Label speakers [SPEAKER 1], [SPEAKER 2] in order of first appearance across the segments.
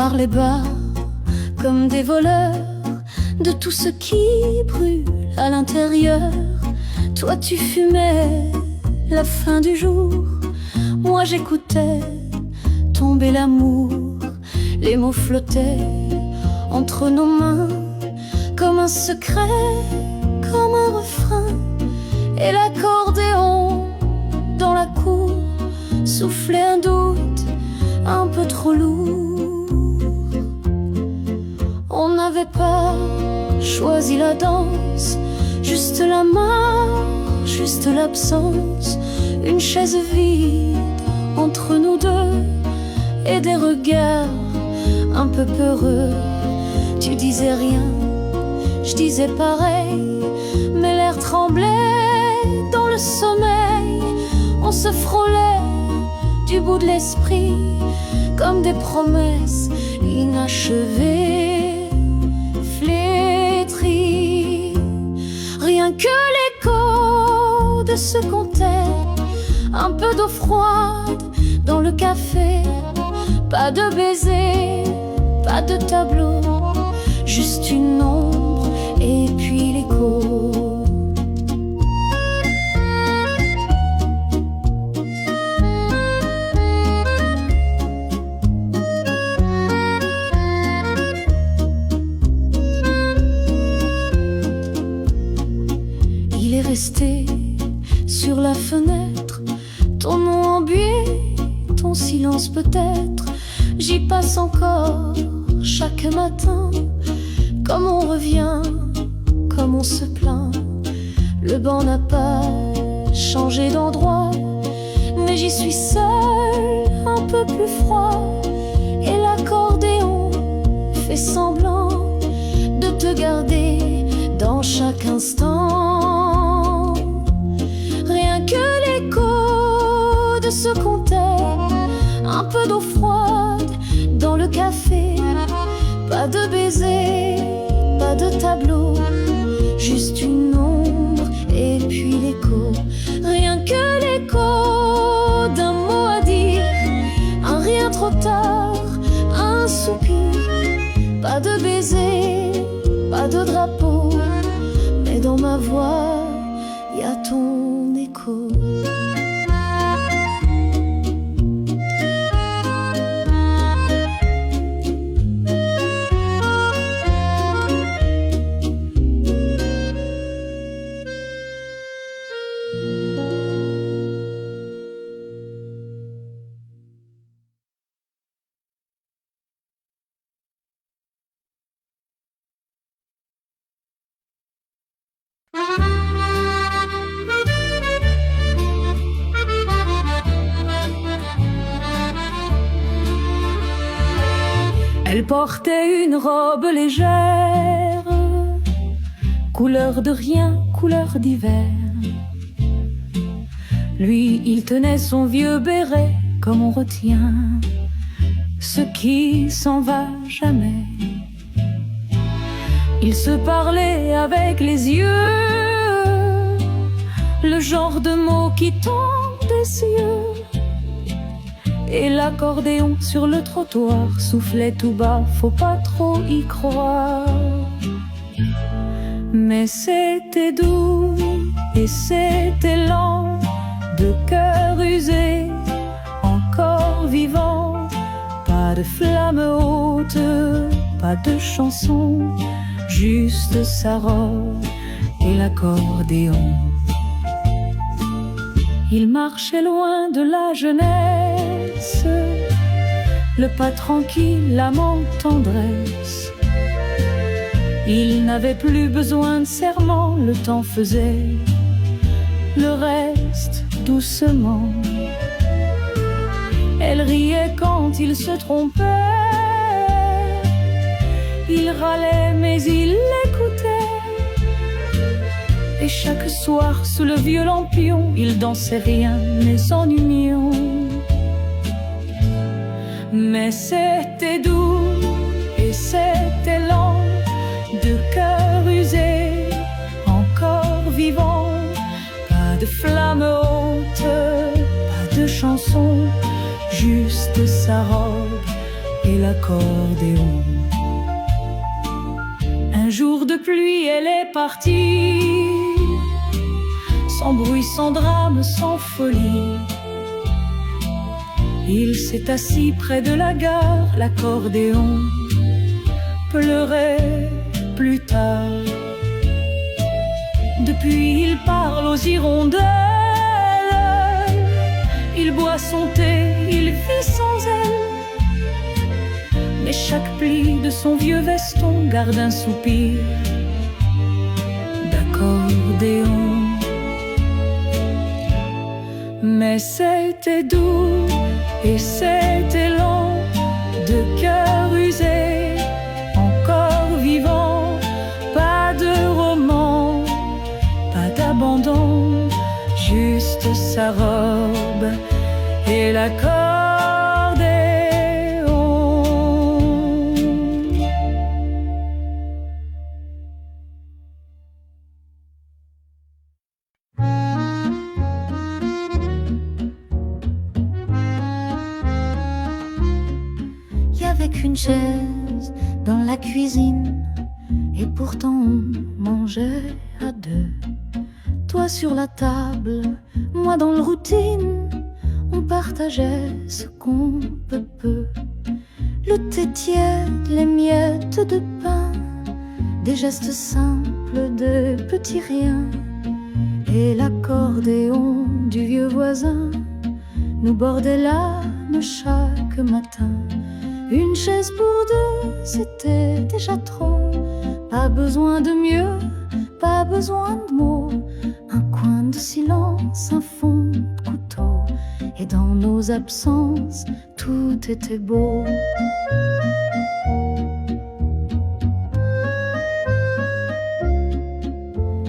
[SPEAKER 1] par les bas comme des voleurs de tout ce qui brûle à l'intérieur. Toi tu fumais la fin du jour, moi j'écoutais tomber l'amour. Les mots flottaient entre nos mains comme un secret, comme un refrain. Et l'accordéon dans la cour soufflait un doute un peu trop lourd. On n'avait pas choisi la danse, juste la mort, juste l'absence. Une chaise vide entre nous deux et des regards un peu peureux. Tu disais rien, je disais pareil, mais l'air tremblait dans le sommeil. On se frôlait du bout de l'esprit comme des promesses inachevées, flétries. Rien que l'écho de ce qu'on t'aime, un peu d'eau froide dans le café. Pas de baiser, pas de tableau, juste une ombre et puis l'écho. Il est resté sur la fenêtre, ton nom en buée, ton silence peut-être. J'y passe encore chaque matin, comme on revient, comme on se plaint. Le banc n'a pas changé d'endroit, mais j'y suis seule, un peu plus froid. Et l'accordéon fait semblant de te garder dans chaque instant. Rien que l'écho de ce qu'on t'aime, un peu d'eau froide dans le café. Pas de baiser, pas de tableau, juste une ombre et puis l'écho. Rien que l'écho d'un mot à dire, un rien trop tard, un soupir. Pas de baiser, pas de drapeau, mais dans ma voix, y a ton écho.
[SPEAKER 2] Elle portait une robe légère, couleur de rien, couleur d'hiver. Lui, il tenait son vieux béret, comme on retient ce qui s'en va jamais. Ils se parlaient avec les yeux, le genre de mots qui tombent des cieux. Et l'accordéon sur le trottoir soufflait tout bas, faut pas trop y croire. Mais c'était doux et c'était lent, de cœur usé, encore vivant. Pas de flamme haute, pas de chanson, juste sa robe et l'accordéon. Il marchait loin de la jeunesse, le pas tranquille, l'âme en tendresse. Il n'avait plus besoin de serment, le temps faisait le reste doucement. Elle riait quand il se trompait, il râlait mais il l'écoutait. Et chaque soir sous le vieux lampion, il dansait rien mais en union. Mais c'était doux et c'était lent, de cœur usé, encore vivant. Pas de flamme haute, pas de chanson, juste sa robe et l'accordéon. Un jour de pluie, elle est partie, sans bruit, sans drame, sans folie. Il s'est assis près de la gare, l'accordéon pleurait plus tard. Depuis il parle aux hirondelles, il boit son thé, il vit sans elle. Mais chaque pli de son vieux veston garde un soupir d'accordéon. Mais c'était doux et c'était lent, de cœur usé, encore vivant. Pas de roman, pas d'abandon, juste sa robe et l'accordéon.
[SPEAKER 1] Avec une chaise dans la cuisine, et pourtant on mangeait à deux. Toi sur la table, moi dans le routine, on partageait ce qu'on peut peu. Le thé tiède, les miettes de pain, des gestes simples, de petits riens, et l'accordéon du vieux voisin nous bordait l'âme chaque matin. Une chaise pour deux, c'était déjà trop. Pas besoin de mieux, pas besoin de mots. Un coin de silence, un fond de couteau. Et dans nos absences, tout était beau.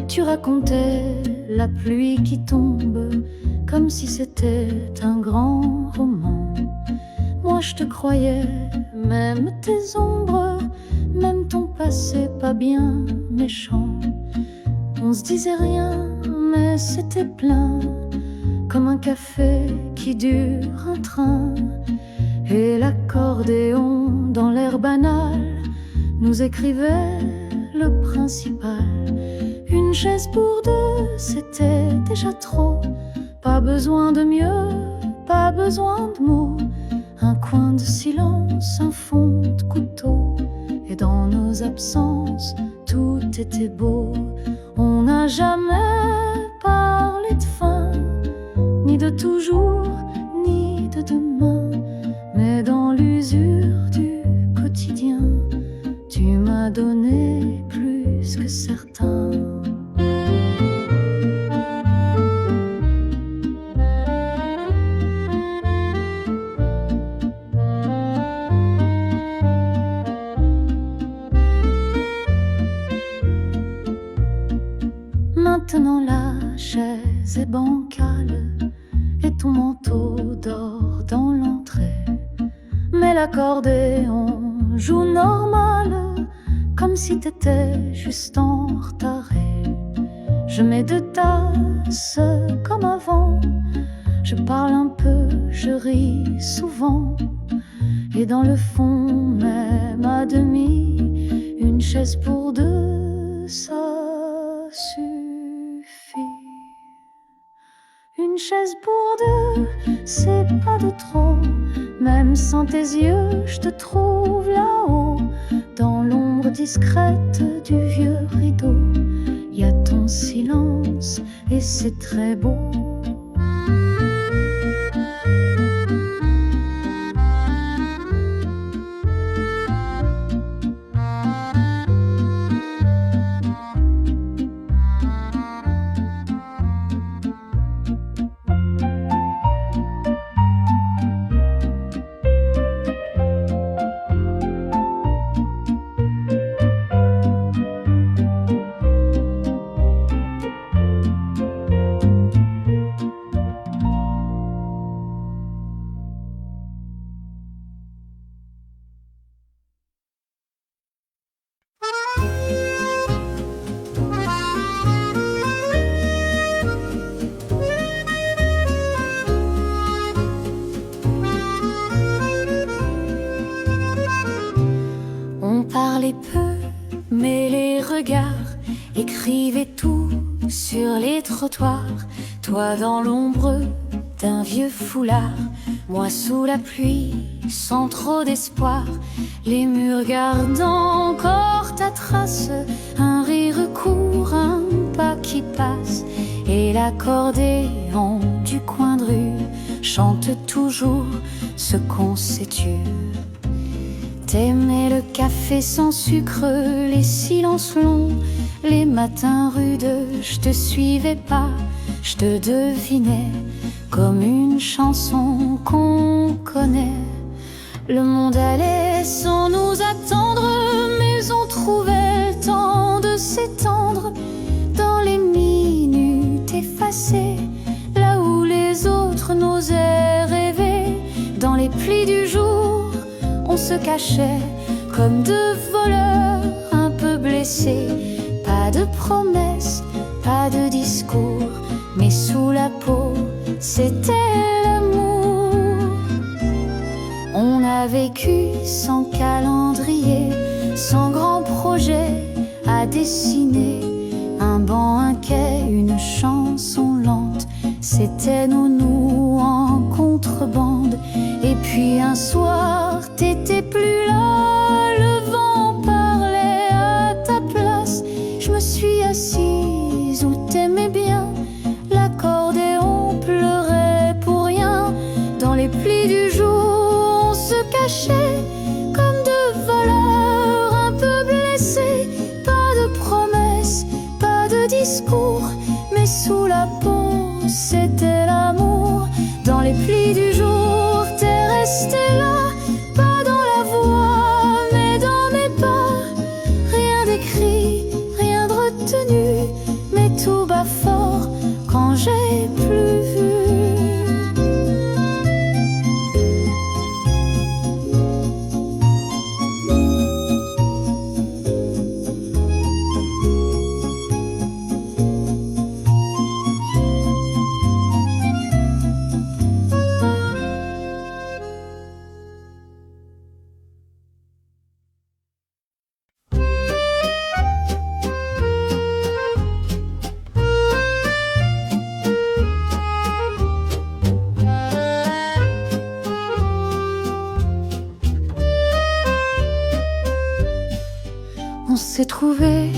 [SPEAKER 1] Tu racontais la pluie qui tombe, comme si c'était un grand roman. Moi je te croyais, même tes ombres, même ton passé pas bien méchant. On se disait rien, mais c'était plein, comme un café qui dure un train. Et l'accordéon dans l'air banal nous écrivait le principal. Une chaise pour deux, c'était déjà trop. Pas besoin de mieux, pas besoin de mots. Un coin de silence, un fond de couteau. Et dans nos absences, tout était beau. On n'a jamais parlé de fin, ni de toujours, ni de demain. Mais dans l'usure du quotidien, tu m'as donné plus que certains. Maintenant la chaise est bancale et ton manteau dort dans l'entrée. Mais l'accordéon joue normal, comme si t'étais juste en retard. Je mets deux tasses comme avant, je parle un peu, je ris souvent. Et dans le fond, même à demi, une chaise pour deux, ça suffit. Une chaise pour deux, c'est pas de trop. Même sans tes yeux, je te trouve là-haut. Dans l'ombre discrète du vieux rideau, y a ton silence et c'est très beau. Parlez peu, mais les regards écrivaient tout sur les trottoirs. Toi dans l'ombre d'un vieux foulard, moi sous la pluie, sans trop d'espoir. Les murs gardent encore ta trace, un rire court, un pas qui passe, et l'accordéon du coin de rue chante toujours ce qu'on sait tu. T'aimais le café sans sucre, les silences longs, les matins rudes. Je te suivais pas, je te devinais comme une chanson qu'on connaît. Le monde allait sans nous attendre, mais on trouvait le temps de s'étendre dans les minutes effacées, là où les autres n'osaient rêver. Dans les plis du jour, on se cachait comme deux voleurs un peu blessés. Pas de promesses, pas de discours, mais sous la peau, c'était l'amour. On a vécu sans calendrier, sans grand projet à dessiner. Un banc, un quai, une chanson lente, c'était nous en contrebande. Et puis un soir, t'étais plus là, le vent parlait à ta place. Je me suis assise où t'aimais bien, l'accordéon pleurait pour rien. Dans les plis du jour, on se cachait comme deux voleurs un peu blessés. Pas de promesses, pas de discours, mais sous la peau, c'était l'amour. Dans les plis du jour, t'es resté là, pas dans la voix, mais dans mes pas. Rien d'écrit, rien de retenu, mais tout bat fort quand j'ai plus vu. On s'est trouvés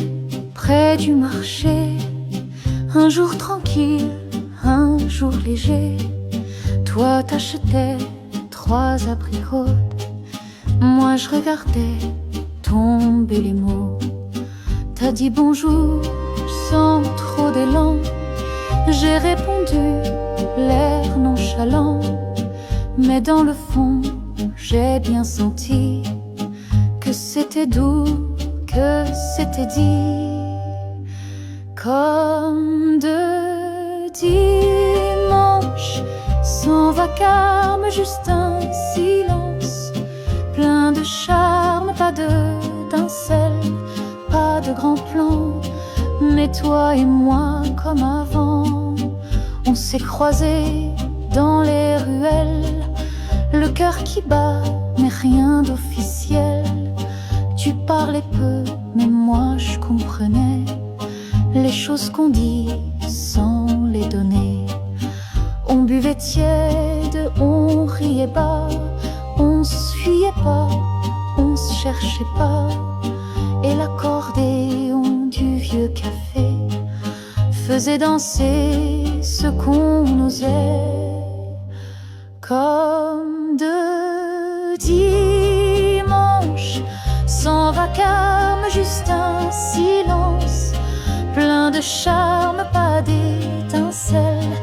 [SPEAKER 1] près du marché, un jour tranquille, un jour léger. Toi t'achetais 3 abricots, moi je regardais tomber les mots. T'as dit bonjour sans trop d'élan, j'ai répondu l'air nonchalant. Mais dans le fond, j'ai bien senti que c'était doux, que c'était dit. Comme deux dimanches sans vacarme, juste un silence plein de charme, pas d'étincelles, pas de grand plan. Mais toi et moi comme avant, on s'est croisés dans les ruelles, le cœur qui bat mais rien d'officiel. Tu parlais peu mais moi je comprenais les choses qu'on dit sans les donner. On buvait tiède, on riait bas, on se fuyait pas, on se cherchait pas. Et l'accordéon du vieux café faisait danser ce qu'on osait. Comme deux dimanches sans vacarme, juste un silence plein de charme, pas d'étincelles,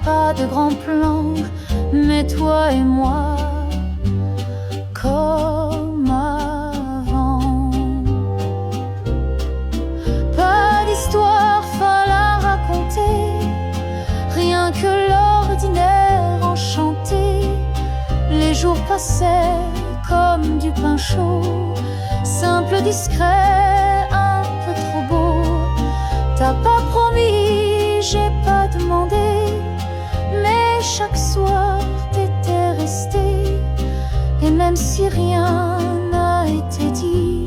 [SPEAKER 1] pas de grand plan. Mais toi et moi comme avant. Pas d'histoire folle à raconter, rien que l'ordinaire enchanté. Les jours passaient comme du pain chaud, simple, discret, un peu trop beau. T'as pas promis, j'ai pas demandé, mais chaque soir t'étais resté. Et même si rien n'a été dit,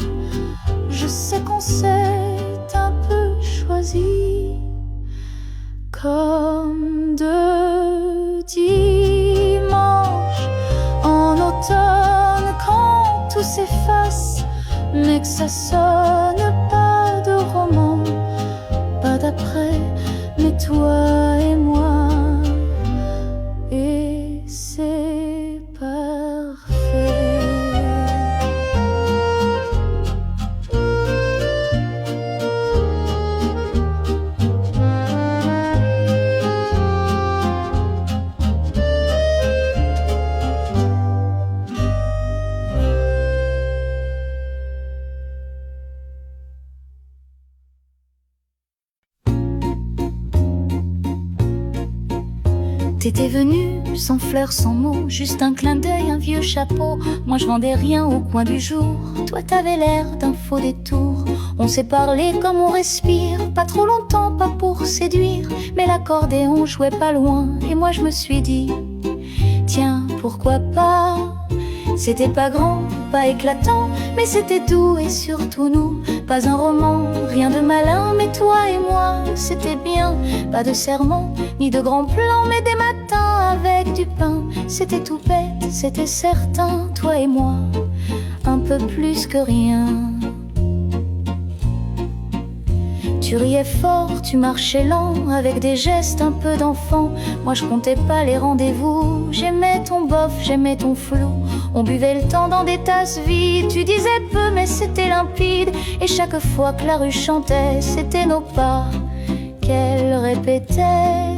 [SPEAKER 1] passe, mais que ça sonne pas de roman, pas d'après, mais toi et moi, et c'est parfait. T'étais venu sans fleurs, sans mots, juste un clin d'œil, un vieux chapeau. Moi je vendais rien au coin du jour, toi t'avais l'air d'un faux détour. On s'est parlé comme on respire, pas trop longtemps, pas pour séduire, mais l'accordéon jouait pas loin, et moi je me suis dit, tiens, pourquoi pas. C'était pas grand, pas éclatant, mais c'était doux et surtout nous. Pas un roman, rien de malin, mais toi et moi, c'était bien. Pas de sermon, ni de grands plans, mais des matins avec du pain. C'était tout bête, c'était certain, toi et moi, un peu plus que rien. Tu riais fort, tu marchais lent, avec des gestes un peu d'enfant. Moi je comptais pas les rendez-vous, j'aimais ton bof, j'aimais ton flou. On buvait le temps dans des tasses vides, tu disais peu mais c'était limpide. Et chaque fois que la rue chantait, c'était nos pas qu'elle répétait.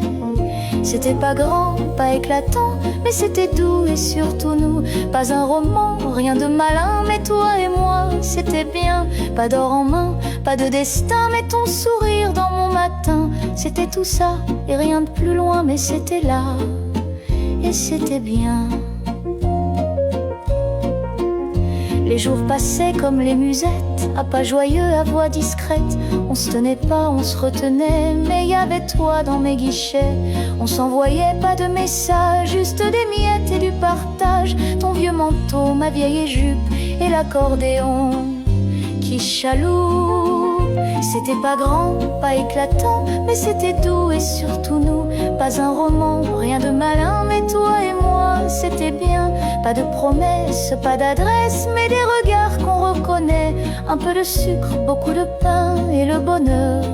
[SPEAKER 1] C'était pas grand, pas éclatant, mais c'était doux et surtout nous. Pas un roman, rien de malin, mais toi et moi, c'était bien. Pas d'or en main, pas de destin, mais ton sourire dans mon matin. C'était tout ça et rien de plus loin, mais c'était là et c'était bien. Les jours passaient comme les musettes, à pas joyeux, à voix discrète. On se tenait pas, on se retenait, mais y avait toi dans mes guichets. On s'envoyait pas de messages, juste des miettes et du partage. Ton vieux manteau, ma vieille jupe et l'accordéon qui chaloupe. C'était pas grand, pas éclatant, mais c'était doux et surtout nous. Pas un roman, rien de malin, mais toi et moi, c'était bien. Pas de promesses, pas d'adresse, mais des regards qu'on reconnaît. Un peu de sucre, beaucoup de pain et le bonheur,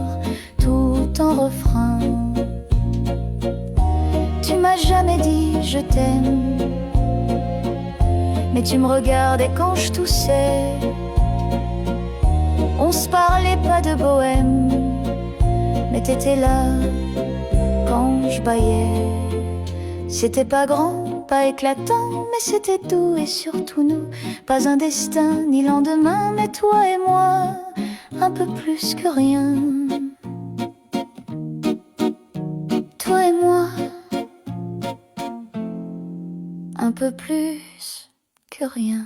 [SPEAKER 1] tout en refrain. Tu m'as jamais dit je t'aime, mais tu me regardais quand je toussais. On se parlait pas de bohème, mais t'étais là quand je bâillais. C'était pas grand, pas éclatant, mais c'était doux et surtout nous. Pas un destin ni lendemain, mais toi et moi, un peu plus que rien. Toi et moi, un peu plus que rien.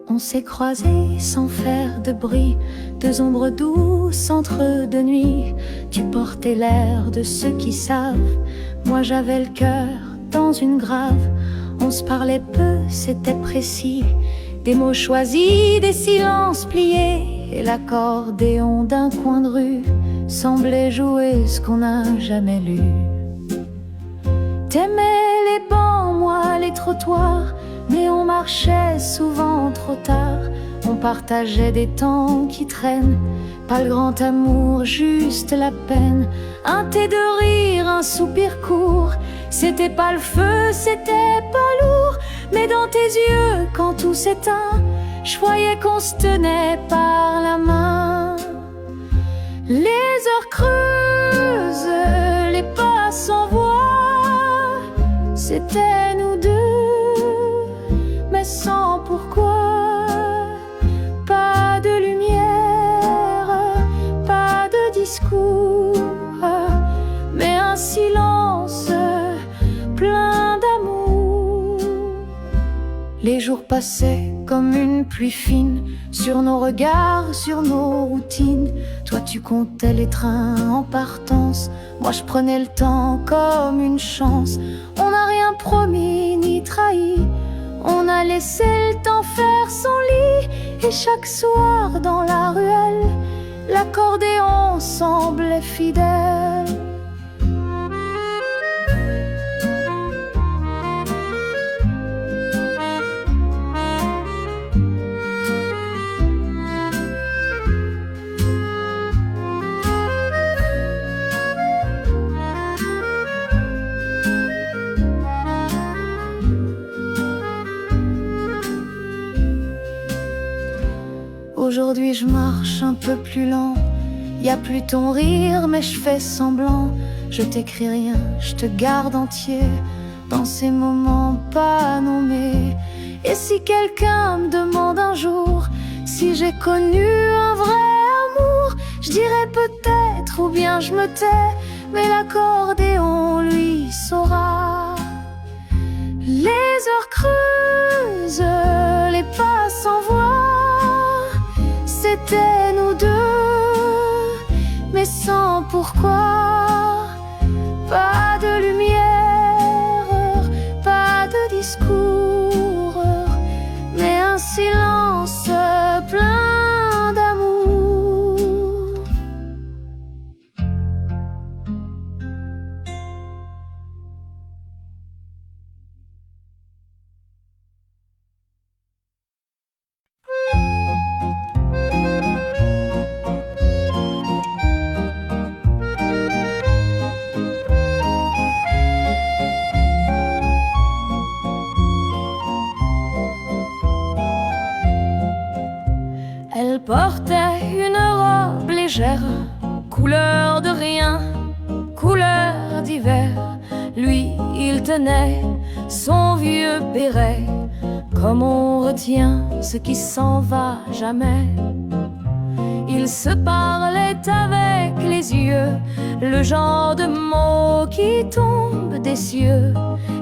[SPEAKER 1] On s'est croisés sans faire de bruit, deux ombres douces entre deux nuits. Tu portais l'air de ceux qui savent, moi j'avais le cœur dans une grave. On se parlait peu, c'était précis, des mots choisis, des silences pliés. Et l'accordéon d'un coin de rue semblait jouer ce qu'on n'a jamais lu. T'aimais les bancs, moi les trottoirs, mais on marchait souvent trop tard. On partageait des temps qui traînent, pas le grand amour, juste la peine. Un thé de rire, un soupir court, c'était pas le feu, c'était pas lourd. Mais dans tes yeux, quand tout s'éteint, je voyais qu'on se tenait par la main. Les heures creuses, les pas sans voix, c'était nous deux, mais sans pourquoi. Pas de lumière, pas de discours, mais un silence plein d'amour. Les jours passaient comme une pluie fine sur nos regards, sur nos routines. Toi tu comptais les trains en partance, moi je prenais le temps comme une chance. On n'a rien promis ni trahi, on a laissé le temps faire son lit. Et chaque soir dans la ruelle, l'accordéon semblait fidèle. Aujourd'hui je marche un peu plus lent, y a plus ton rire mais je fais semblant. Je t'écris rien, je te garde entier dans ces moments pas nommés. Et si quelqu'un me demande un jour si j'ai connu un vrai amour, je dirais peut-être ou bien je me tais, mais l'accordéon lui saura. Les heures creuses, les pas sans voix, c'était nous deux, mais sans pourquoi. Pas de lumière, pas de discours, mais un silence plein d'amour. Elle portait une robe légère, couleur de rien, couleur d'hiver. Lui, il tenait son vieux béret, comme on retient ce qui s'en va jamais. Ils se parlaient avec les yeux, le genre de mots qui tombent des cieux.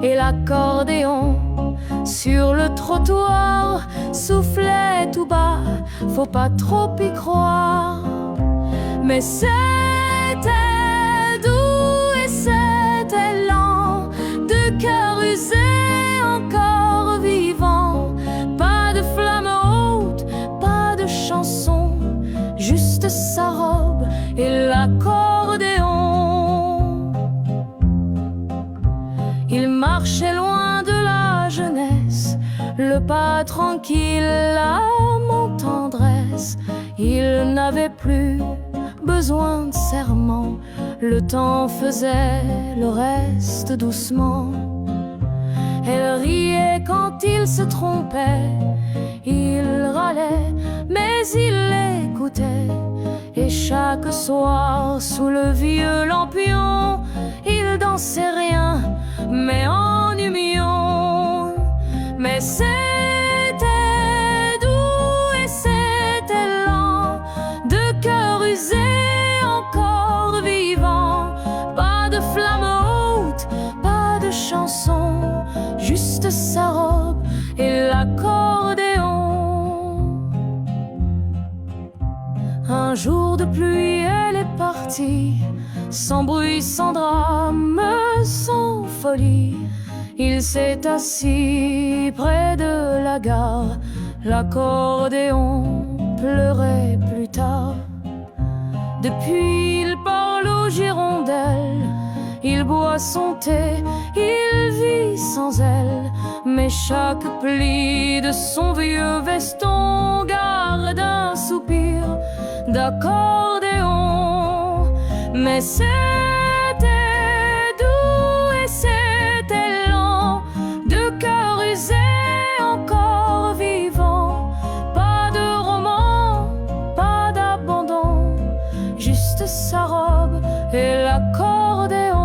[SPEAKER 1] Et l'accordéon sur le trottoir soufflait tout bas, faut pas trop y croire. Mais c'était doux et c'était lent, de cœur usé encore vivant. Pas de flamme haute, pas de chanson, juste sa robe et l'accordéon. Il marchait loin de la jeunesse, le pas tranquille, l'âme tendresse. Il n'avait plus besoin de serment, le temps faisait le reste doucement. Elle riait quand il se trompait, il râlait, mais il l'écoutait. Et chaque soir, sous le vieux lampion, il dansait rien, mais en union. Mais c'était doux et c'était lent, de cœur usé encore vivant. Pas de flamme haute, pas de chanson, juste sa robe et l'accordéon. Un jour de pluie, elle est partie, sans bruit, sans drame, sans folie. Il s'est assis près de la gare, l'accordéon pleurait plus tard. Depuis, il parle aux hirondelles, il boit son thé, il vit sans elle. Mais chaque pli de son vieux veston garde un soupir d'accordéon. Mais c'était doux et c'était lent, de cœur usé encore vivant. Pas de roman, pas d'abandon, juste sa robe et l'accordéon.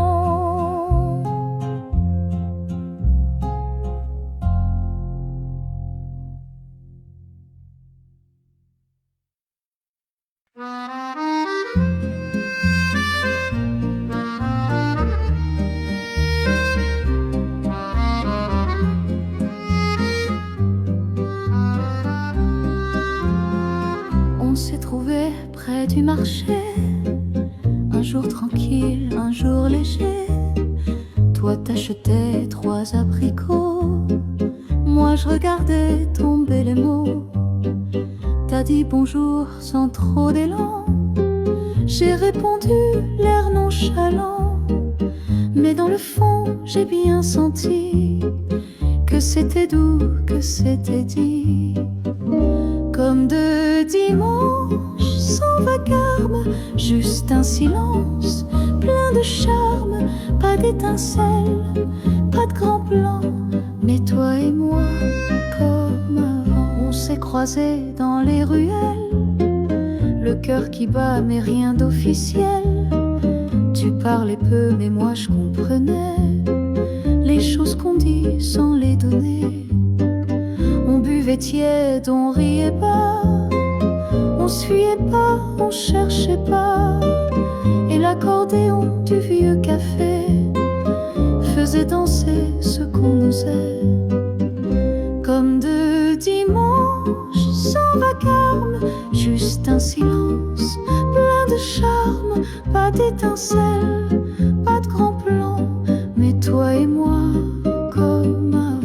[SPEAKER 1] tu marchais, un jour tranquille, un jour léger. Toi t'achetais 3 abricots, moi je regardais tomber les mots. T'as dit bonjour sans trop d'élan, j'ai répondu l'air nonchalant. Mais dans le fond j'ai bien senti que c'était doux, que c'était dit. Comme deux dimanches sans vacarme, juste un silence plein de charme. Pas d'étincelles, pas de grand plan, mais toi et moi comme avant. On s'est croisés dans les ruelles, le cœur qui bat mais rien d'officiel. Tu parlais peu mais moi je comprenais les choses qu'on dit sans les donner. On buvait tiède, on riait pas, on se fuyait pas, on cherchait pas. Et l'accordéon du vieux café faisait danser ce qu'on osait. Comme deux dimanches sans vacarme, juste un silence plein de charme. Pas d'étincelles, pas de grand plan, mais toi et moi comme avant.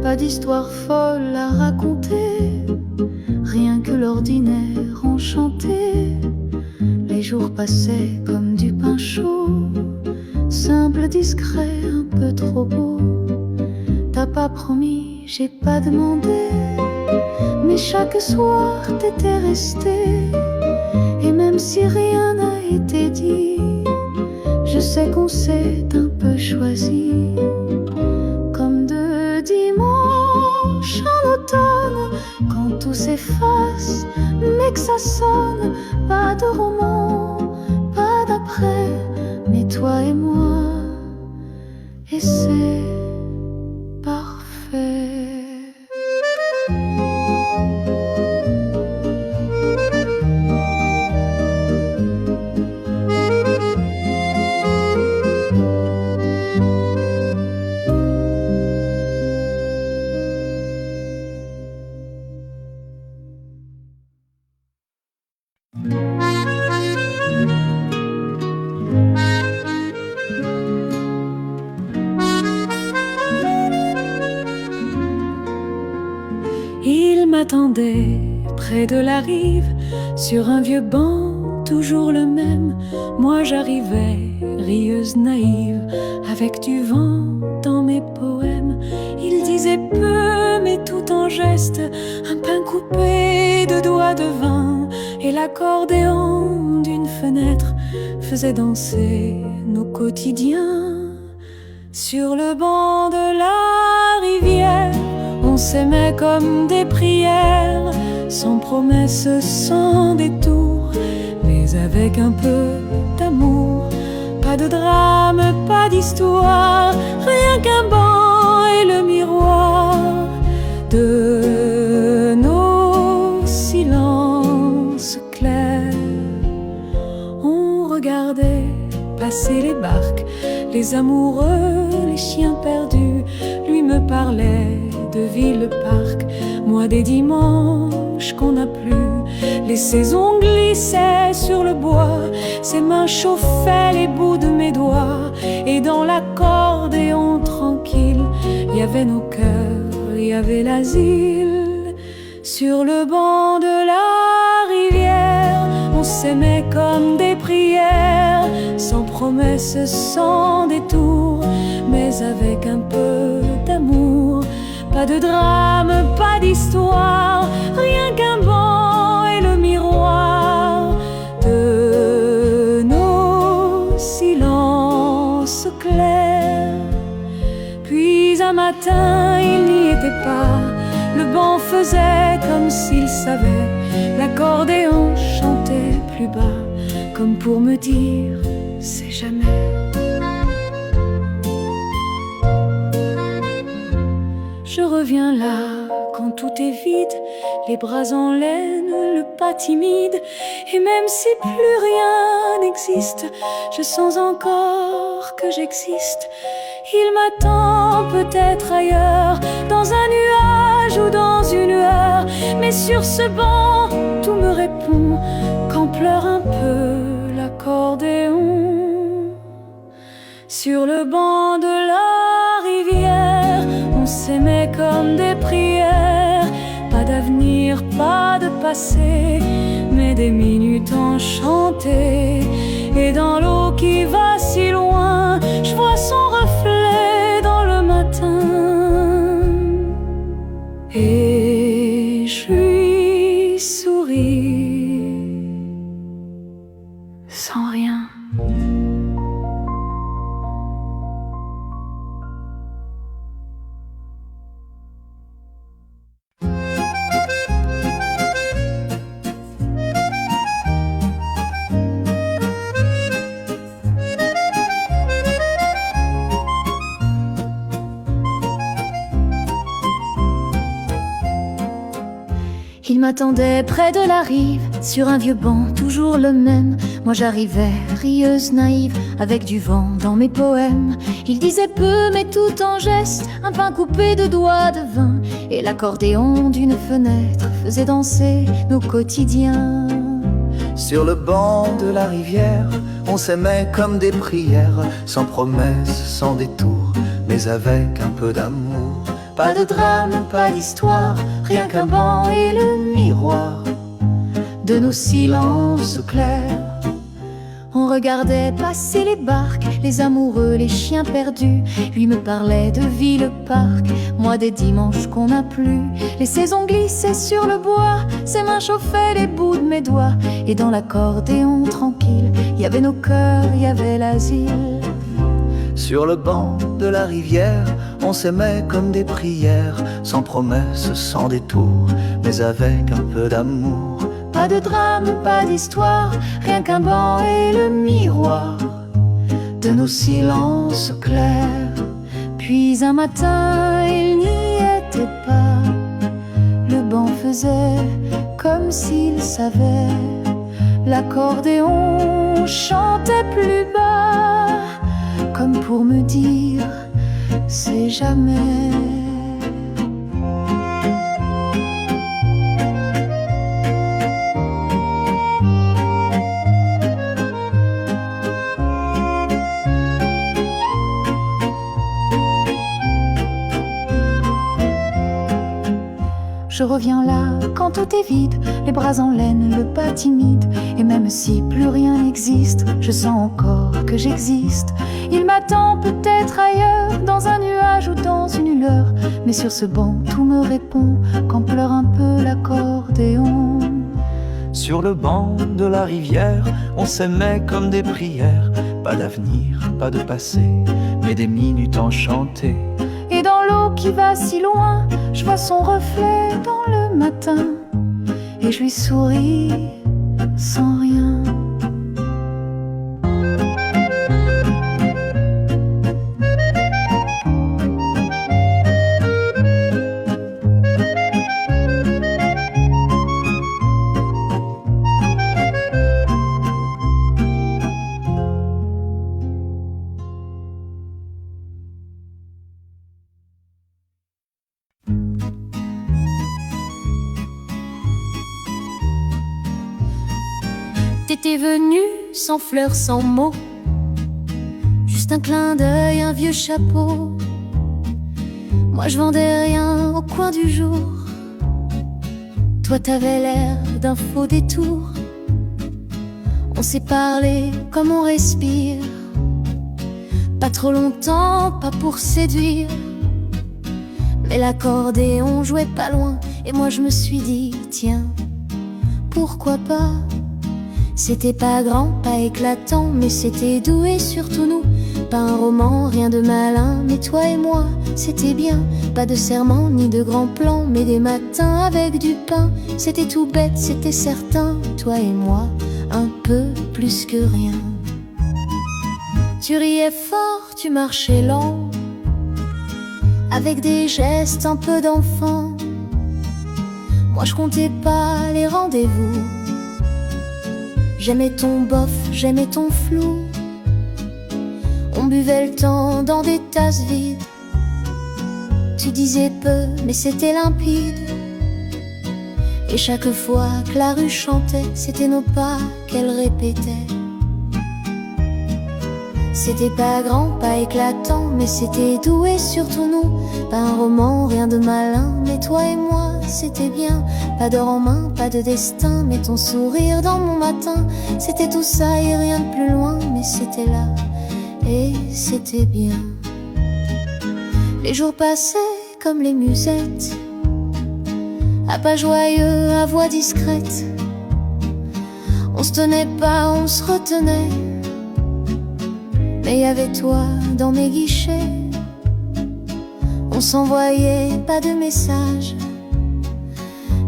[SPEAKER 1] Pas d'histoire folle à raconter, rien que l'ordinaire enchanté. Les jours passaient comme du pain chaud, simple, discret, un peu trop beau. T'as pas promis, j'ai pas demandé, mais chaque soir t'étais resté. Et même si rien n'a été dit, je sais qu'on s'est un peu choisi. Comme deux dimanches en automne, quand tout s'efface, mais que ça sonne. Pas de roman, pas d'après, mais toi et moi, et c'est parfait.
[SPEAKER 2] Il m'attendait près de la rive, sur un vieux banc, toujours le même. Moi j'arrivais, rieuse naïve, avec du vent dans mes poèmes. Il disait peu, mais tout en geste, un pain coupé de doigts de vin. Et l'accordéon d'une fenêtre faisait danser nos quotidiens. Sur le banc de la rivière, on s'aimait comme des prières, sans promesse, sans détour, mais avec un peu d'amour. Pas de drame, pas d'histoire, rien qu'un banc et le miroir de nos silences clairs. On regardait passer les barques, les amoureux, les chiens perdus. Lui me parlait de ville-parc, moi des dimanches qu'on n'a plus. Les saisons glissaient sur le bois, ses mains chauffaient les bouts de mes doigts. Et dans l'accordéon tranquille, il y avait nos cœurs, il y avait l'asile. Sur le banc de la rivière, on s'aimait comme des prières, sans promesse, sans détour, mais avec un peu d'amour. Pas de drame, pas d'histoire, rien qu'un banc et le miroir de nos silences clairs. Puis un matin, il n'y était pas, le banc faisait comme s'il savait. L'accordéon chantait plus bas, comme pour me dire, c'est jamais. Je reviens là, quand tout est vide, les bras en laine, le pas timide. Et même si plus rien n'existe, je sens encore que j'existe. Il m'attend peut-être ailleurs, dans un nuage ou dans une lueur. Mais sur ce banc, tout me répond quand pleure un peu l'accordéon. Sur le banc de la rivière, on s'aimait comme des prières. Pas d'avenir, pas de passé, mais des minutes enchantées. Et dans l'eau qui va si loin, je vois son reflet dans le matin. Et je lui souris sans rien.
[SPEAKER 1] Il m'attendait près de la rive, sur un vieux banc, toujours le même. Moi j'arrivais, rieuse, naïve, avec du vent dans mes poèmes. Il disait peu, mais tout en geste, un pain coupé de doigts de vin. Et l'accordéon d'une fenêtre faisait danser nos quotidiens.
[SPEAKER 3] Sur le banc de la rivière, on s'aimait comme des prières, sans promesse, sans détour, mais avec un peu d'amour. Pas de drame, pas d'histoire, rien qu'un banc et le miroir
[SPEAKER 1] de nos silences clairs. On regardait passer les barques, les amoureux, les chiens perdus. Lui me parlait de vie, le parc, moi des dimanches qu'on n'a plus. Les saisons glissaient sur le bois, ses mains chauffaient les bouts de mes doigts. Et dans l'accordéon tranquille, y avait nos cœurs, y avait l'asile.
[SPEAKER 3] Sur le banc de la rivière, on s'aimait comme des prières, sans promesse, sans détour, mais avec un peu d'amour.
[SPEAKER 1] Pas de drame, pas d'histoire, rien qu'un banc et le miroir de nos silences clairs. Puis un matin, il n'y était pas. Le banc faisait comme s'il savait. L'accordéon chantait plus bas, comme pour me dire, c'est jamais. Je reviens là quand tout est vide, les bras en laine, le pas timide. Et même si plus rien n'existe, je sens encore que j'existe. Il m'attend peut-être ailleurs, dans un nuage ou dans une lueur. Mais sur ce banc, tout me répond quand pleure un peu l'accordéon.
[SPEAKER 3] Sur le banc de la rivière, on s'aimait comme des prières. Pas d'avenir, pas de passé, mais des minutes enchantées.
[SPEAKER 1] Et dans l'eau qui va si loin, je vois son reflet dans le matin. Et je lui souris sans rien. T'étais venu sans fleurs, sans mots, juste un clin d'œil, un vieux chapeau. Moi je vendais rien au coin du jour. Toi t'avais l'air d'un faux détour. On s'est parlé comme on respire, pas trop longtemps, pas pour séduire. Mais l'accordéon jouait pas loin, et moi je me suis dit, tiens, pourquoi pas. C'était pas grand, pas éclatant, mais c'était doux et surtout nous. Pas un roman, rien de malin, mais toi et moi, c'était bien. Pas de serment, ni de grands plans, mais des matins avec du pain. C'était tout bête, c'était certain, toi et moi, un peu plus que rien. Tu riais fort, tu marchais lent, avec des gestes un peu d'enfant. Moi je comptais pas les rendez-vous. J'aimais ton bof, j'aimais ton flou. On buvait le temps dans des tasses vides. Tu disais peu, mais c'était limpide. Et chaque fois que la rue chantait, c'était nos pas qu'elle répétait. C'était pas grand, pas éclatant, mais c'était doux et surtout nous. Pas un roman, rien de malin, mais toi et moi, c'était bien. Pas d'or en main, pas de destin, mais ton sourire dans mon matin. C'était tout ça et rien de plus loin, mais c'était là, et c'était bien. Les jours passaient comme les musettes, à pas joyeux, à voix discrète. On se tenait pas, on se retenait, mais y avait toi dans mes guichets. On s'envoyait pas de messages,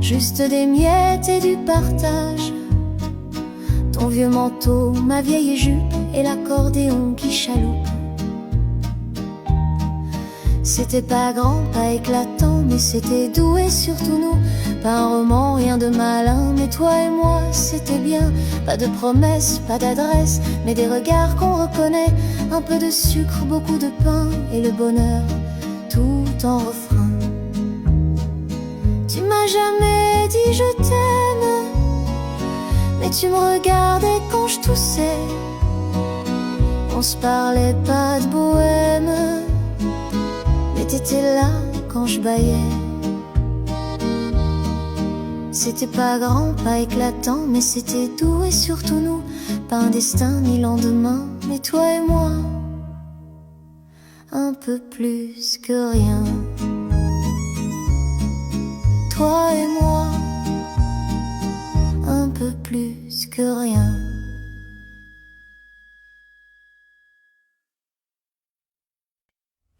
[SPEAKER 1] juste des miettes et du partage. Ton vieux manteau, ma vieille jupe et l'accordéon qui chaloupe. C'était pas grand, pas éclatant, mais c'était doux et surtout nous. Pas un roman, rien de malin, mais toi et moi, c'était bien. Pas de promesses, pas d'adresse, mais des regards qu'on reconnaît. Un peu de sucre, beaucoup de pain et le bonheur, tout en refrain. Tu m'as jamais dit je t'aime, mais tu me regardais quand je toussais. On se parlait pas de bohème, mais t'étais là quand je bâillais. C'était pas grand, pas éclatant, mais c'était doux et surtout nous. Pas un destin ni lendemain, mais toi et moi, un peu plus que rien. Toi et moi, un peu plus que rien.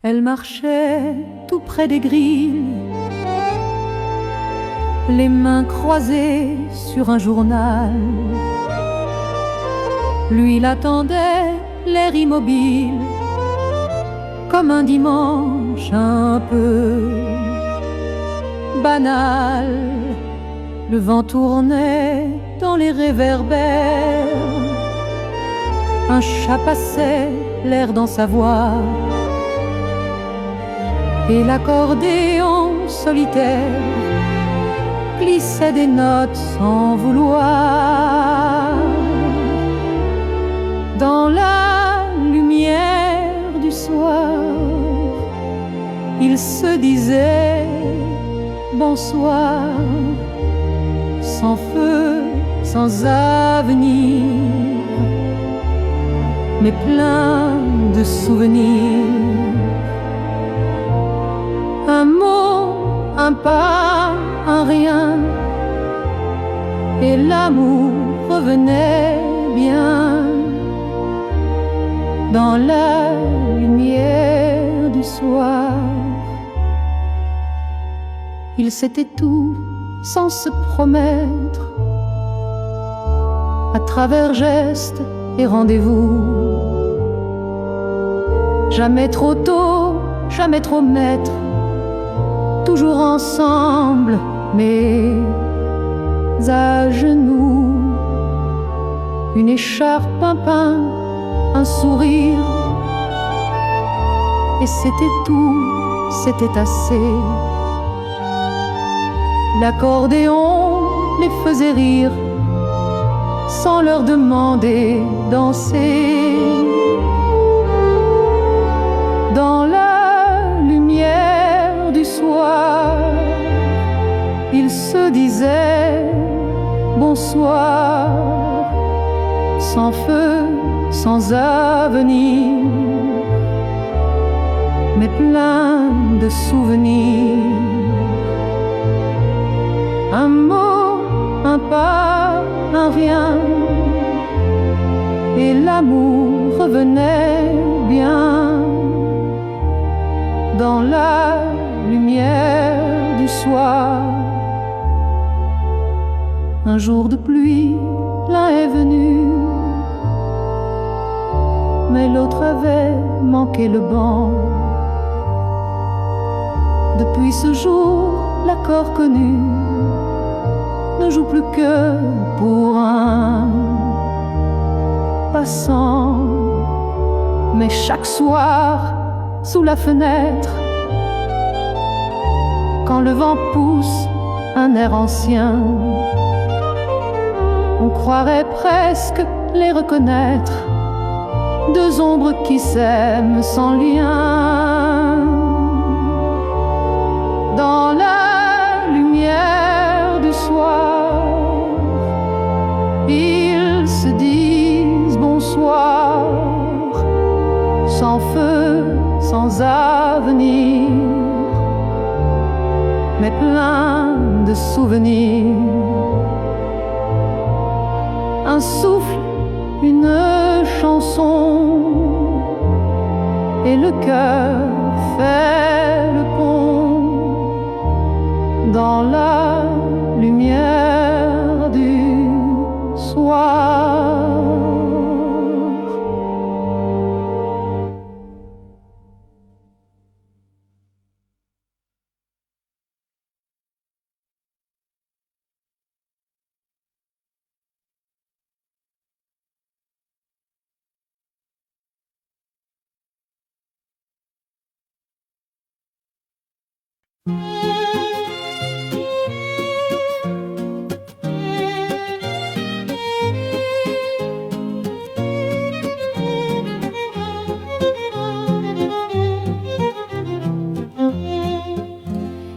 [SPEAKER 2] Elle marchait tout près des grilles, les mains croisées sur un journal. Lui l'attendait, l'air immobile, comme un dimanche un peu banal. Le vent tournait dans les réverbères, un chat passait, l'air dans sa voix, et l'accordéon solitaire glissait des notes sans vouloir. Dans la lumière du soir, il se disait bonsoir, sans feu, sans avenir, mais plein de souvenirs. Un mot, un pas, un rien, et l'amour revenait bien. Dans la lumière du soir, il s'était tout sans se promettre, à travers gestes et rendez-vous. Jamais trop tôt, jamais trop maître, toujours ensemble, mais à genoux. Une écharpe, un pain, un sourire, et c'était tout, c'était assez. L'accordéon les faisait rire, sans leur demander danser. Dans la lumière du soir, ils se disaient bonsoir, sans feu, sans avenir, mais plein de souvenirs. Un mot, un pas, un rien, et l'amour revenait bien. Dans la lumière du soir, un jour de pluie, l'un est venu, mais l'autre avait manqué le banc. Depuis ce jour, l'accord connu, ne joue plus que pour un passant. Mais chaque soir, sous la fenêtre, quand le vent pousse un air ancien, on croirait presque les reconnaître, deux ombres qui s'aiment sans lien. Dans la lumière du soir, ils se disent bonsoir, sans feu, sans avenir, mais plein de souvenirs. Un souffle, une chanson, et le cœur fait le pont dans la lumière du soir.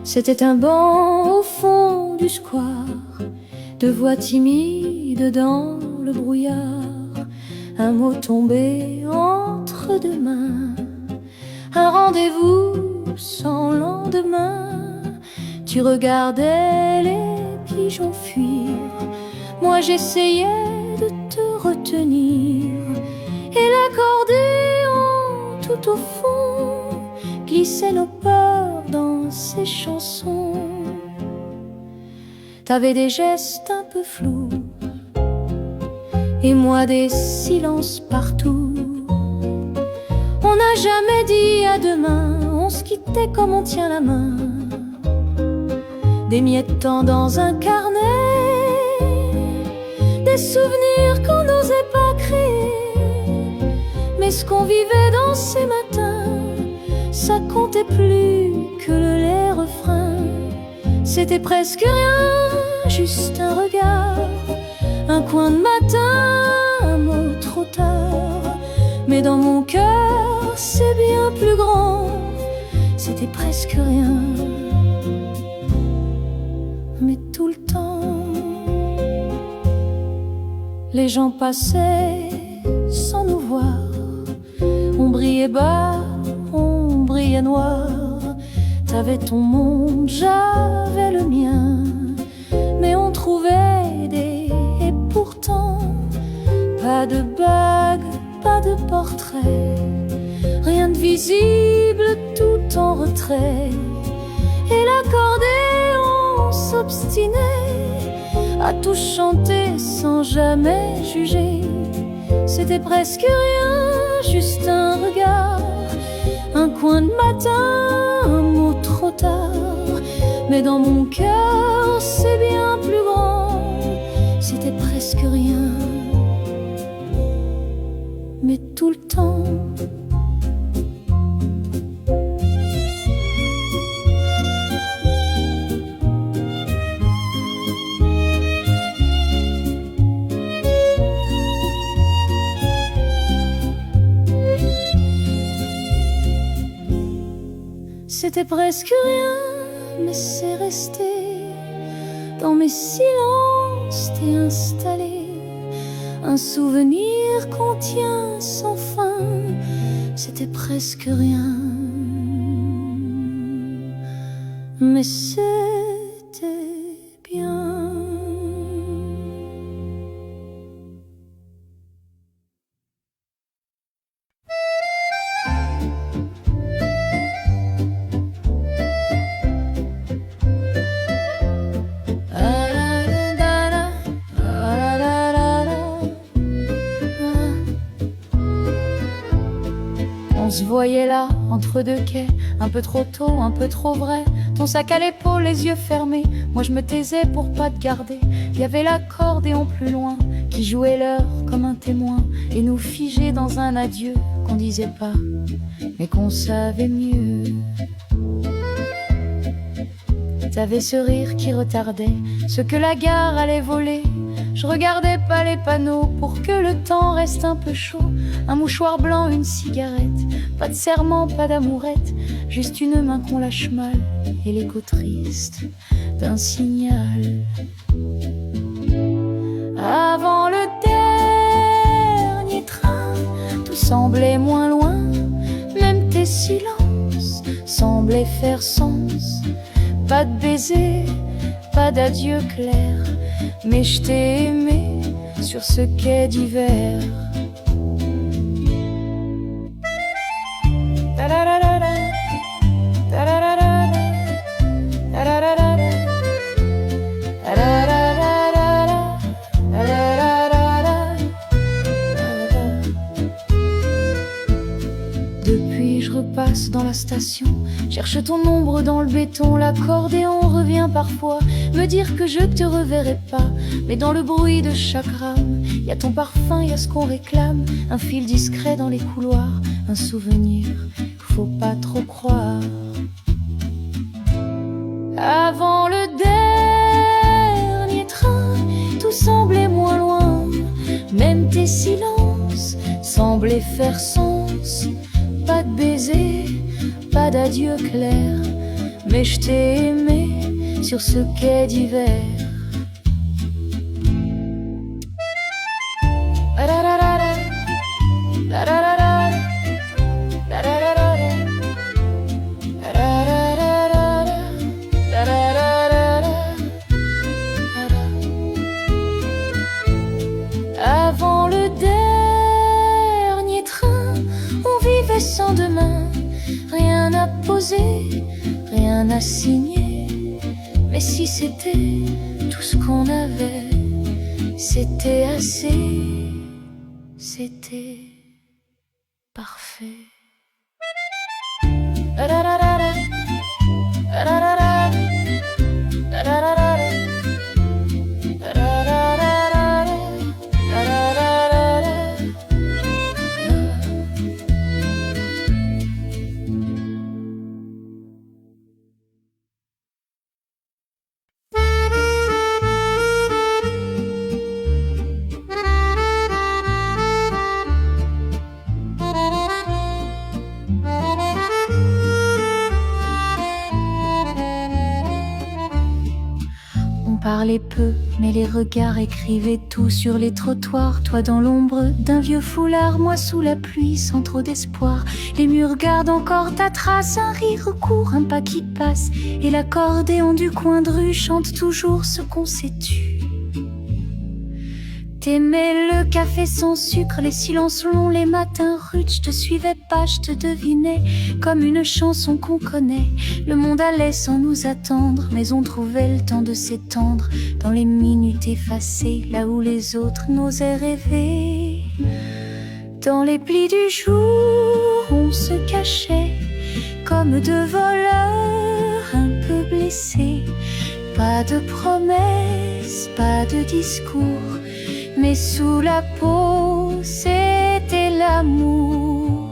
[SPEAKER 1] C'était un banc au fond du square, deux voix timides dans le brouillard, un mot tombé entre deux mains, un rendez-vous sans lendemain. Tu regardais les pigeons fuir, moi j'essayais de te retenir, et l'accordéon tout au fond glissait nos peurs dans ses chansons. T'avais des gestes un peu flous, et moi des silences partout. On n'a jamais dit à demain, on se quittait comme on tient la main, des miettants dans un carnet, des souvenirs qu'on n'osait pas créer. Mais ce qu'on vivait dans ces matins, ça comptait plus que les refrains. C'était presque rien, juste un regard, un coin de matin, un mot trop tard. Mais dans mon cœur, c'est bien plus grand, c'était presque rien. Mais tout le temps, les gens passaient sans nous voir. On brillait bas, on brillait noir. T'avais ton monde, j'avais le mien, mais on trouvait des... Et pourtant, pas de bague, pas de portrait, rien de visible, tout en retrait. Et l'accordéon s'obstinait à tout chanter sans jamais juger. C'était presque rien, juste un regard, un coin de matin, un mot trop tard. Mais dans mon cœur, c'est bien plus grand, c'était presque rien. Mais tout le temps, c'était presque rien, mais c'est resté dans mes silences, t'es installé. Un souvenir qu'on tient sans fin, c'était presque rien, mais c'était bien. On se voyait là entre deux quais, un peu trop tôt, un peu trop vrai. Ton sac à l'épaule, les yeux fermés, moi je me taisais pour pas te garder. Il y avait l'accordéon plus loin, qui jouait l'heure comme un témoin, et nous figeait dans un adieu qu'on disait pas, mais qu'on savait mieux. T'avais ce rire qui retardait ce que la gare allait voler. Je regardais pas les panneaux pour que le temps reste un peu chaud. Un mouchoir blanc, une cigarette, pas de serment, pas d'amourette, juste une main qu'on lâche mal et l'écho triste d'un signal. Avant le dernier train, tout semblait moins loin, même tes silences semblaient faire sens. Pas de baiser, pas d'adieu clair, mais je t'ai aimé sur ce quai d'hiver. Depuis je repasse dans la station, cherche ton ombre dans le béton. L'accordéon revient parfois me dire que je te reverrai pas, mais dans le bruit de chaque rame, y a ton parfum, y a ce qu'on réclame. Un fil discret dans les couloirs, un souvenir qu'il faut pas trop croire. Avant le dernier train, tout semblait moins loin, même tes silences semblaient faire sens. Pas de baiser, pas d'adieu clair, mais je t'ai aimé sur ce quai d'hiver. Avant le dernier train, on vivait sans demain, rien à poser, rien à signer. Mais si c'était tout ce qu'on avait, c'était assez, c'était parfait. Parlait peu, mais les regards écrivaient tout sur les trottoirs. Toi dans l'ombre d'un vieux foulard, moi sous la pluie sans trop d'espoir. Les murs gardent encore ta trace, un rire court, un pas qui passe, et l'accordéon du coin de rue chante toujours ce qu'on s'est tu. T'aimais le café sans sucre, les silences longs, les matins rudes. Je te suivais pas, je te devinais comme une chanson qu'on connaît. Le monde allait sans nous attendre, mais on trouvait le temps de s'étendre dans les minutes effacées, là où les autres n'osaient rêver. Dans les plis du jour, on se cachait comme deux voleurs un peu blessés. Pas de promesses, pas de discours, mais sous la peau, c'était l'amour.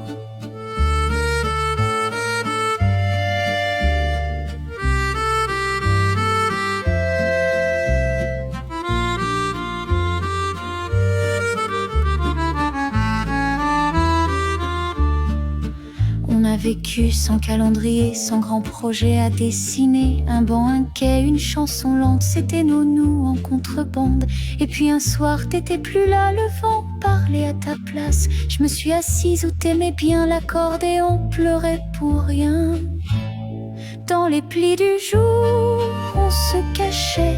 [SPEAKER 1] On a vécu sans calendrier, sans grand projet à dessiner. Un banc, un quai, une chanson lente, c'était nous en contrebande. Et puis un soir, t'étais plus là, le vent parlait à ta place. Je me suis assise où t'aimais bien, l'accordéon pleurait pour rien. Dans les plis du jour, on se cachait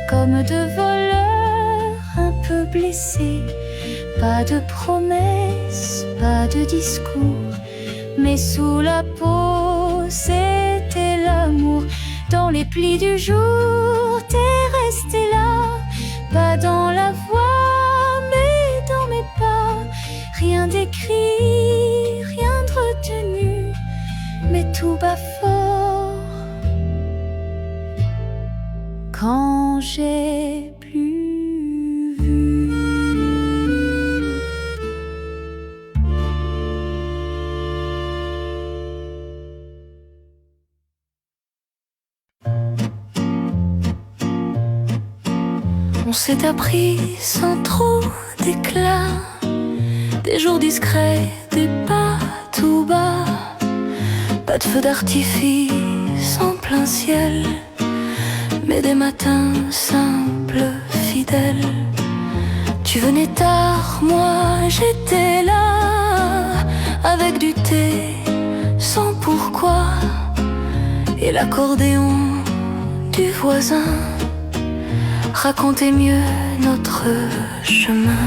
[SPEAKER 1] comme deux voleurs un peu blessés. Pas de promesses, pas de discours, mais sous la peau, c'était l'amour. Dans les plis du jour, t'es resté là, pas dans la voix, mais dans mes pas. Rien d'écrit, rien de retenu, tout bas fort. Quand j'ai plus vu. On s'est appris sans trop d'éclat, des jours discrets, des pas tout bas, pas de feu d'artifice en plein ciel, mais des matins simples, fidèles. Tu venais tard, moi j'étais là, avec du thé, sans pourquoi, et l'accordéon du voisin racontait mieux notre chemin.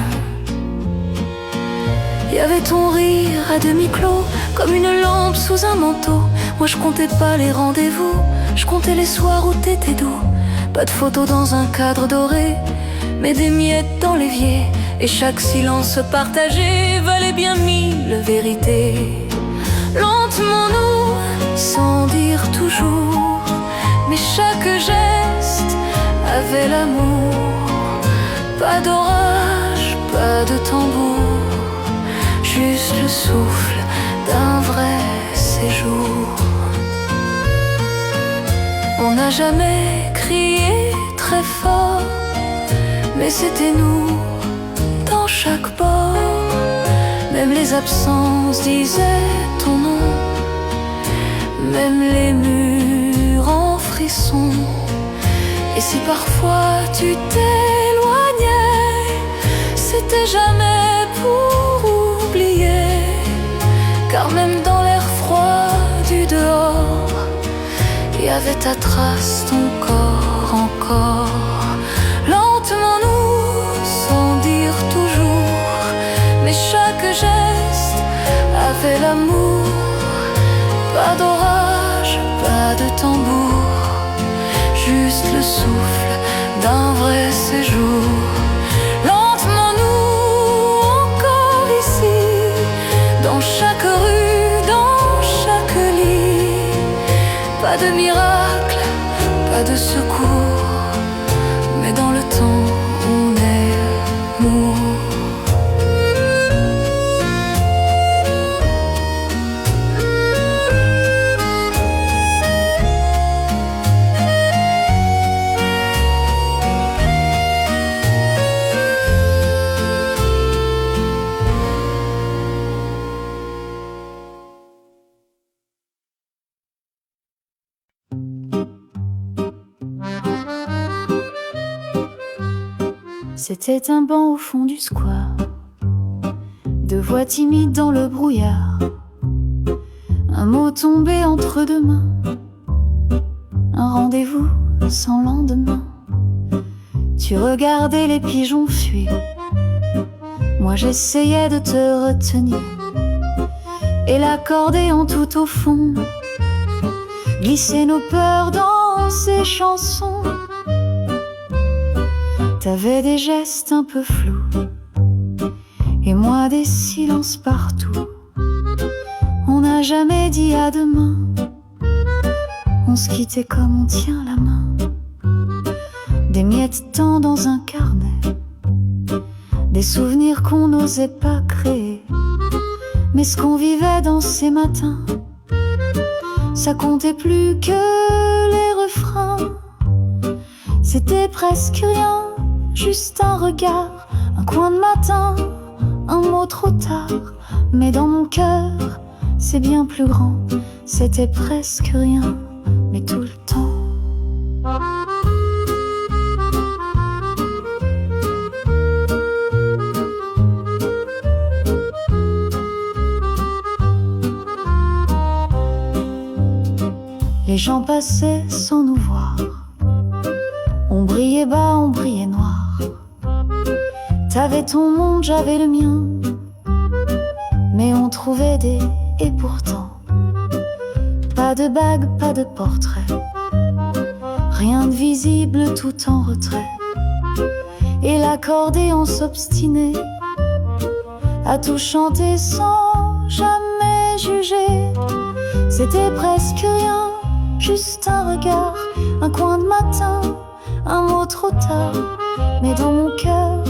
[SPEAKER 1] Y avait ton rire à demi-clos, comme une lampe sous un manteau. Moi je comptais pas les rendez-vous, je comptais les soirs où t'étais doux. Pas de photos dans un cadre doré, mais des miettes dans l'évier. Et chaque silence partagé valait bien 1000 vérités. Lentement nous, sans dire toujours, mais chaque geste avait l'amour. Pas d'orage, pas de tambour, juste le souffle d'un vrai séjour. On n'a jamais crié très fort, mais c'était nous dans chaque port. Même les absences disaient ton nom, même les murs en frisson. Et si parfois tu t'éloignais, c'était jamais pour oublier, car même dans l'air froid du dehors, il y avait ta trace, ton corps encore. Lentement nous, sans dire toujours, mais chaque geste avait l'amour. Pas d'orage, pas de tambour, juste le souffle d'un vrai séjour. Lentement nous, encore ici, dans chaque rue, dans chaque lit. Pas de miracle, pas de secours, mais dans le temps on est mou. C'était un banc au fond du square, deux voix timides dans le brouillard, un mot tombé entre deux mains, un rendez-vous sans lendemain. Tu regardais les pigeons fuir, moi j'essayais de te retenir, et l'accordéon tout au fond glissait nos peurs dans ces chansons. T'avais des gestes un peu flous, et moi des silences partout. On n'a jamais dit à demain, on se quittait comme on tient la main. Des miettes de temps dans un carnet, des souvenirs qu'on n'osait pas créer. Mais ce qu'on vivait dans ces matins, ça comptait plus que les refrains. C'était presque rien, juste un regard, un coin de matin, un mot trop tard. Mais dans mon cœur, c'est bien plus grand. C'était presque rien, mais tout le temps. Les gens passaient sans nous voir, on brillait bas, on brillait noir. T'avais ton monde, j'avais le mien, mais on trouvait des et pourtant. Pas de bague, pas de portrait, rien de visible, tout en retrait. Et l'accordéon s'obstinait à tout chanter sans jamais juger. C'était presque rien, juste un regard, un coin de matin, un mot trop tard. Mais dans mon cœur,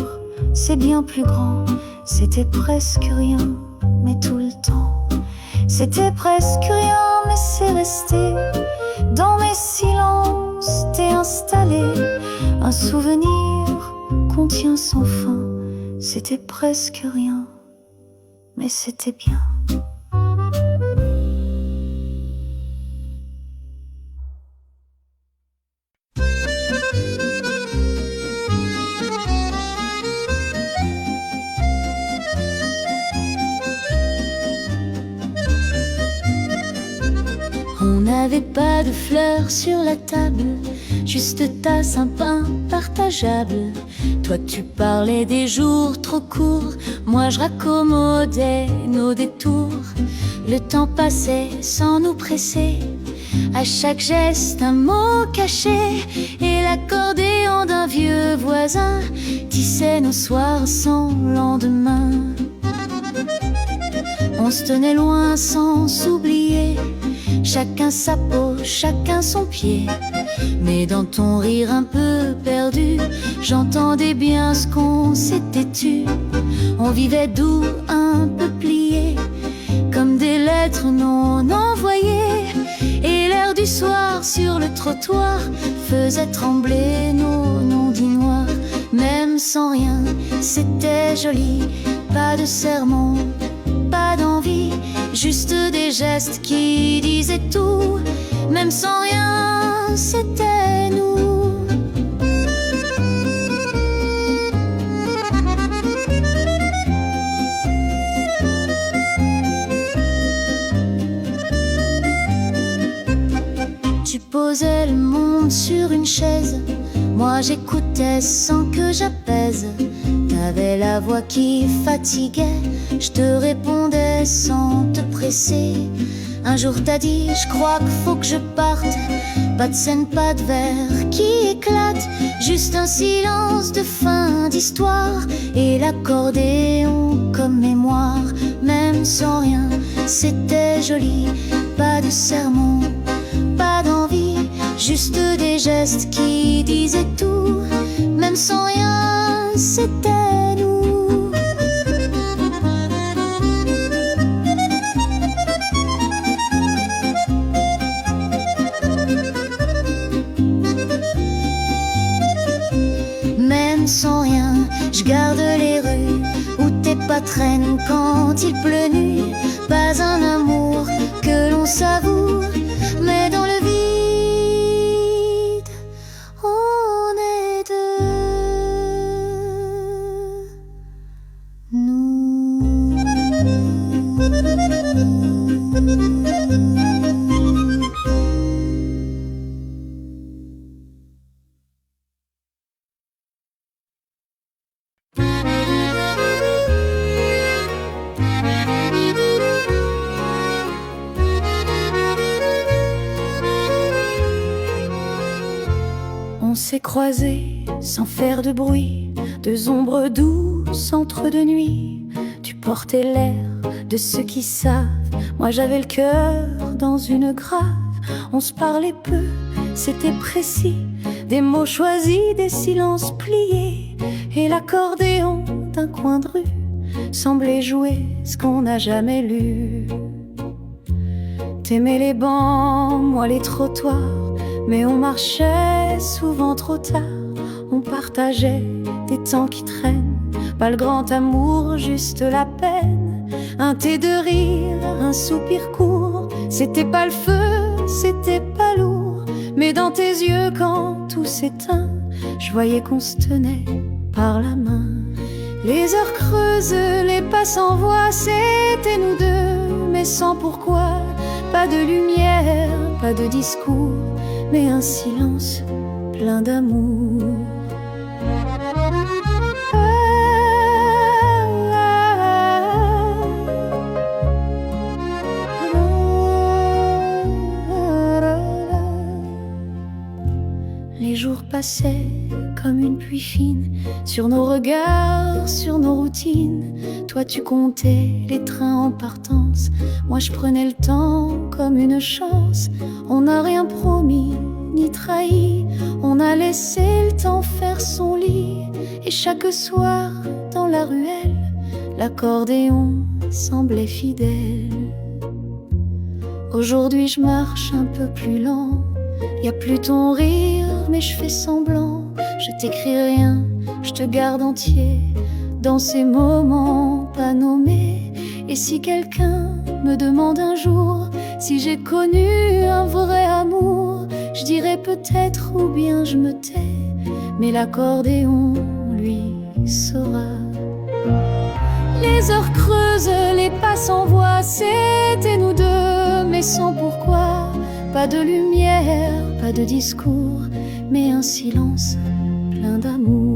[SPEAKER 1] c'est bien plus grand. C'était presque rien, mais tout le temps. C'était presque rien, mais c'est resté. Dans mes silences, t'es installé. Un souvenir qu'on tient sans fin. C'était presque rien, mais c'était bien. On n'avait pas de fleurs sur la table, juste tasse, un pain partageable. Toi tu parlais des jours trop courts, moi je raccommodais nos détours. Le temps passait sans nous presser, à chaque geste un mot caché. Et l'accordéon d'un vieux voisin tissait nos soirs sans lendemain. On se tenait loin sans s'oublier, chacun sa peau, chacun son pied. Mais dans ton rire un peu perdu, j'entendais bien ce qu'on s'était tu. On vivait doux, un peu pliés, comme des lettres non envoyées. Et l'air du soir sur le trottoir faisait trembler nos noms dits noirs. Même sans rien, c'était joli, pas de sermon, pas d'envie, juste des gestes qui disaient tout. Même sans rien, c'était nous. Tu posais le monde sur une chaise, moi j'écoutais sans que j'apaise. T'avais la voix qui fatiguait, je te répondais sans te presser. Un jour t'as dit, je crois qu'il faut que je parte. Pas de scène, pas de verre qui éclate, juste un silence de fin d'histoire. Et l'accordéon comme mémoire, même sans rien, c'était joli. Pas de sermon, pas d'envie, juste des gestes qui disaient tout. Même sans rien, c'était nous. Même sans rien, je garde les rues où tes pas traînent quand il pleut nu. Pas un amour que l'on savoure, mais dans le vide, on est deux, nous.
[SPEAKER 2] On s'est croisés sans faire de bruit, deux ombres douces entre deux nuits. Tu portais l'air de ceux qui savent, moi j'avais le cœur dans une grave. On se parlait peu, c'était précis, des mots choisis, des silences pliés. Et l'accordéon d'un coin de rue semblait jouer ce qu'on n'a jamais lu. T'aimais les bancs, moi les trottoirs, mais on marchait souvent trop tard. On partageait des temps qui traînent, pas le grand amour, juste la peine. Un thé de rire, un soupir court, c'était pas le feu, c'était pas lourd. Mais dans tes yeux quand tout s'éteint, je voyais qu'on se tenait par la main. Les heures creuses, les pas sans voix, c'était nous deux, mais sans pourquoi. Pas de lumière, pas de discours, mais un silence plein d'amour.
[SPEAKER 1] Les jours passaient comme une pluie fine sur nos regards, sur nos routines. Toi tu comptais les trains en partance, moi je prenais le temps comme une chance. On n'a rien promis ni trahi, on a laissé le temps faire son lit. Et chaque soir dans la ruelle, l'accordéon semblait fidèle. Aujourd'hui je marche un peu plus lent, y a plus ton rire mais je fais semblant. Je t'écris rien, je te garde entier dans ces moments pas nommés. Et si quelqu'un me demande un jour si j'ai connu un vrai amour, je dirais peut-être ou bien je me tais, mais l'accordéon lui saura. Les heures creuses, les pas sans voix, c'était nous deux, mais sans pourquoi. Pas de lumière, pas de discours, mais un silence plein d'amour.